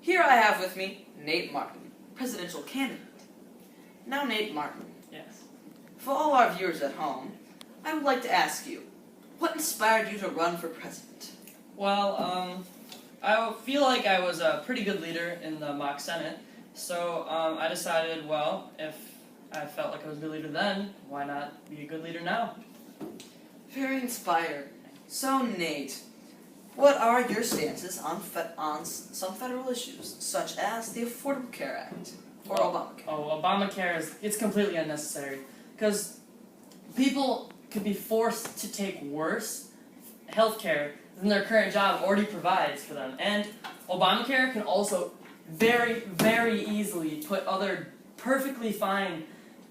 Here I have with me Nate Martin, presidential candidate. Now, Nate Martin, Yes. for all our viewers at home, I would like to ask you, what inspired you to run for president? Well, I feel like I was a pretty good leader in the mock Senate, so I decided, well, if I felt like I was a good leader then, why not be a good leader now? Very inspired. So, Nate, what are your stances on some federal issues, such as the Affordable Care Act or Obamacare? Oh, Obamacare it's completely unnecessary, because people could be forced to take worse health care than their current job already provides for them. And Obamacare can also very, very easily put other perfectly fine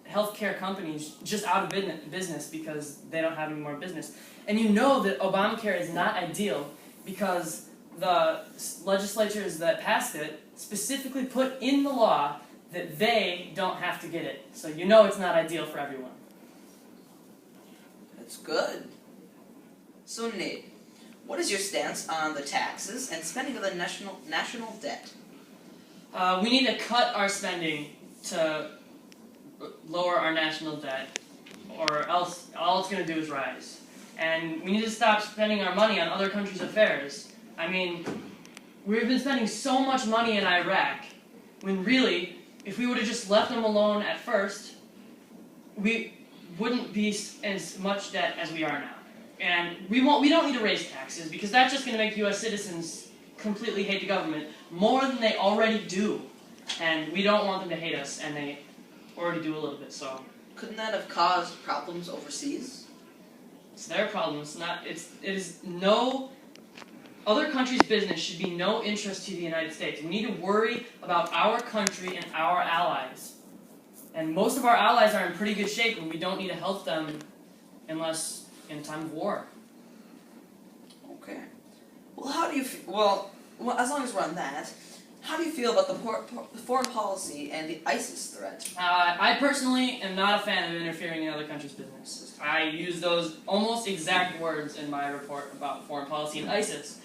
healthcare companies just out of business because they don't have any more business. And you know that Obamacare is not ideal because the legislatures that passed it specifically put in the law that they don't have to get it. So you know it's not ideal for everyone. That's good. So, Nate, what is your stance on the taxes and spending of the national debt? We need to cut our spending to lower our national debt, or else all it's going to do is rise. And we need to stop spending our money on other countries' affairs. I mean, we've been spending so much money in Iraq, when really, if we would have just left them alone at first, we wouldn't be in as much debt as we are now. And we don't need to raise taxes, because that's just going to make U.S. citizens completely hate the government more than they already do. And we don't want them to hate us, and they already do a little bit, so. Couldn't that have caused problems overseas? It's their problem. It is no other country's business should be no interest to the United States. We need to worry about our country and our allies. And most of our allies are in pretty good shape, and we don't need to help them unless in time of war. Okay. Well, how do you well, as long as we're on that, how do you feel about the foreign policy and the ISIS threat? I personally am not a fan of interfering in other countries' business. I use those almost exact words in my report about foreign policy and ISIS.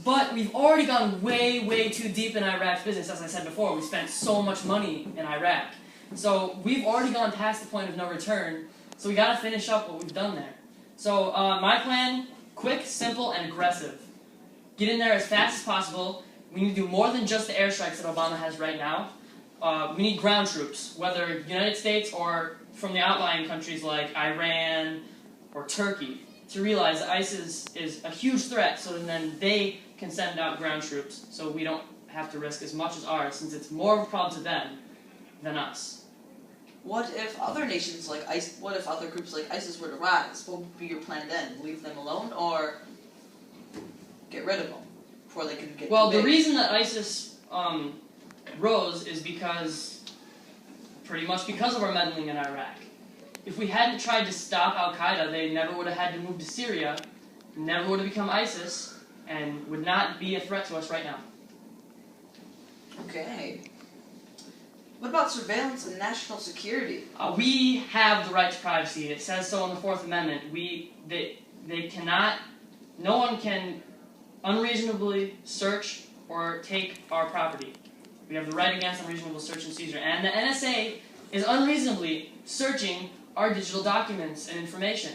But we've already gone way, way too deep in Iraq's business. As I said before, we spent so much money in Iraq. So we've already gone past the point of no return, so we gotta finish up what we've done there. So my plan, quick, simple, and aggressive. Get in there as fast as possible. We need to do more than just the airstrikes that Obama has right now. We need ground troops, whether United States or from the outlying countries like Iran or Turkey, to realize that ISIS is a huge threat, so then they can send out ground troops so we don't have to risk as much as ours, since it's more of a problem to them than us. What if other nations like ISIS, what if other groups like ISIS were to rise? What would be your plan then? Leave them alone or get rid of them before they can get Well, too the big? reason that ISIS rose is pretty much because of our meddling in Iraq. If we hadn't tried to stop Al-Qaeda, they never would have had to move to Syria, never would have become ISIS, and would not be a threat to us right now. Okay. What about surveillance and national security? We have the right to privacy. It says so in the Fourth Amendment. They cannot, no one can unreasonably search or take our property. We have the right against unreasonable search and seizure. And the NSA is unreasonably searching our digital documents and information.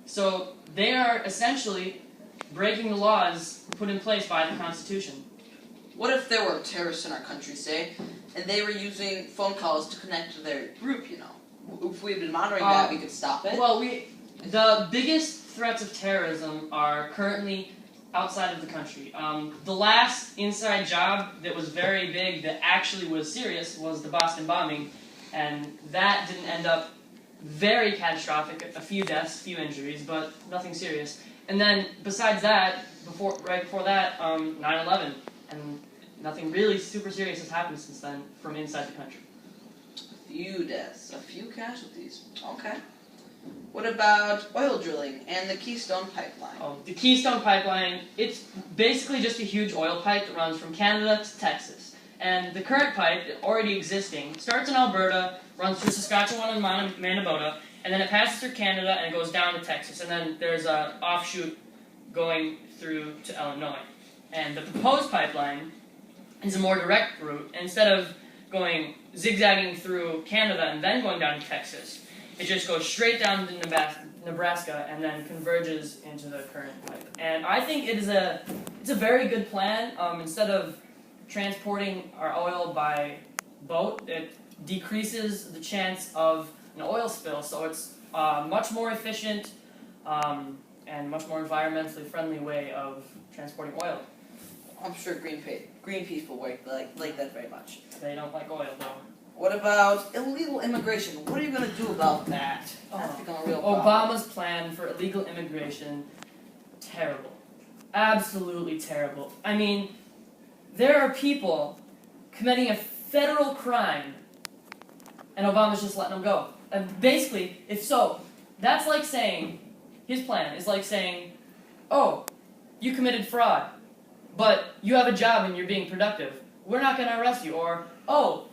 So they are essentially breaking the laws put in place by the Constitution. What if there were terrorists in our country, say, and they were using phone calls to connect to their group, you know? If we had been monitoring that, we could stop it? Well, the biggest threats of terrorism are currently outside of the country. The last inside job that was very big, that actually was serious, was the Boston bombing, and that didn't end up very catastrophic. A few deaths, few injuries, but nothing serious. And then, besides that, right before that, 9/11, and nothing really super serious has happened since then from inside the country. A few deaths, a few casualties. Okay. What about oil drilling and the Keystone Pipeline? Oh, the Keystone Pipeline, it's basically just a huge oil pipe that runs from Canada to Texas. And the current pipe, already existing, starts in Alberta, runs through Saskatchewan and Manitoba, and then it passes through Canada and it goes down to Texas. And then there's an offshoot going through to Illinois. And the proposed pipeline is a more direct route. And instead of going zigzagging through Canada and then going down to Texas, it just goes straight down to Nebraska and then converges into the current pipe. And I think it's a very good plan. Instead of transporting our oil by boat, it decreases the chance of an oil spill. So it's a much more efficient and much more environmentally friendly way of transporting oil. I'm sure Greenpeace will like that very much. They don't like oil, though. What about illegal immigration? What are you going to do about that? That's become a real problem. Obama's plan for illegal immigration, terrible. Absolutely terrible. I mean, there are people committing a federal crime, and Obama's just letting them go. And basically, if so, that's like saying, his plan is like saying, oh, you committed fraud, but you have a job and you're being productive. We're not going to arrest you. Or, oh,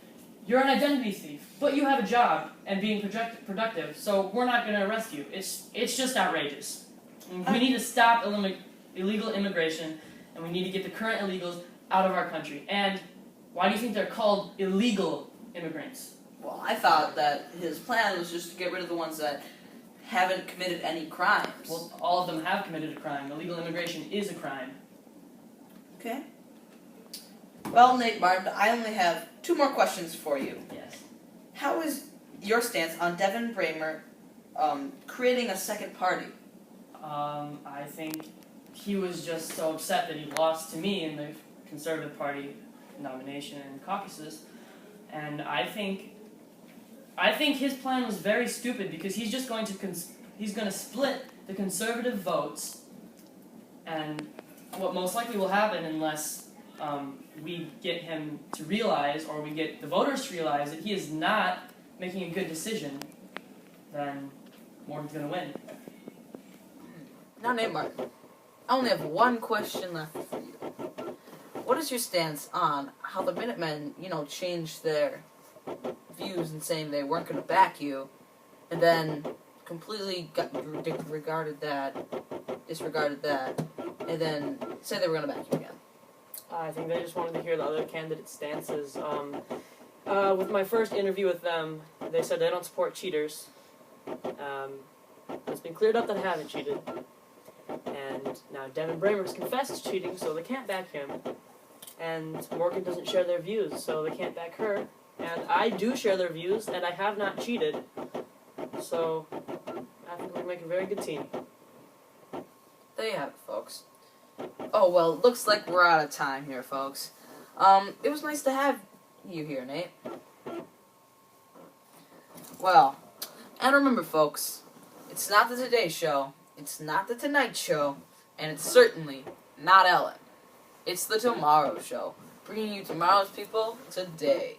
you're an identity thief, but you have a job and being productive, so we're not going to arrest you. It's just outrageous. We need to stop illegal immigration, and we need to get the current illegals out of our country. And why do you think they're called illegal immigrants? Well, I thought that his plan was just to get rid of the ones that haven't committed any crimes. Well, all of them have committed a crime. Illegal immigration is a crime. Okay. Well, Nate Martin, I only have 2 more questions for you. Yes. How is your stance on Devin Bramer creating a second party? I think he was just so upset that he lost to me in the Conservative Party nomination and caucuses, and I think his plan was very stupid because he's just going to split the Conservative votes, and what most likely will happen unless we get him to realize, or we get the voters to realize, that he is not making a good decision, then Morgan's going to win. Now, Nate Martin, I only have 1 question left for you. What is your stance on how the Minutemen, changed their views and saying they weren't going to back you, and then completely disregarded that, and then said they were going to back you again? I think they just wanted to hear the other candidates' stances. With my first interview with them, they said they don't support cheaters. It's been cleared up that I haven't cheated. And now Devin Bramer's confessed cheating, so they can't back him. And Morgan doesn't share their views, so they can't back her. And I do share their views, and I have not cheated. So I think we make a very good team. There you have it, folks. Oh, well, looks like we're out of time here, folks. It was nice to have you here, Nate. Well, and remember, folks, it's not the Today Show, it's not the Tonight Show, and it's certainly not Ellen. It's the Tomorrow Show, bringing you tomorrow's people today.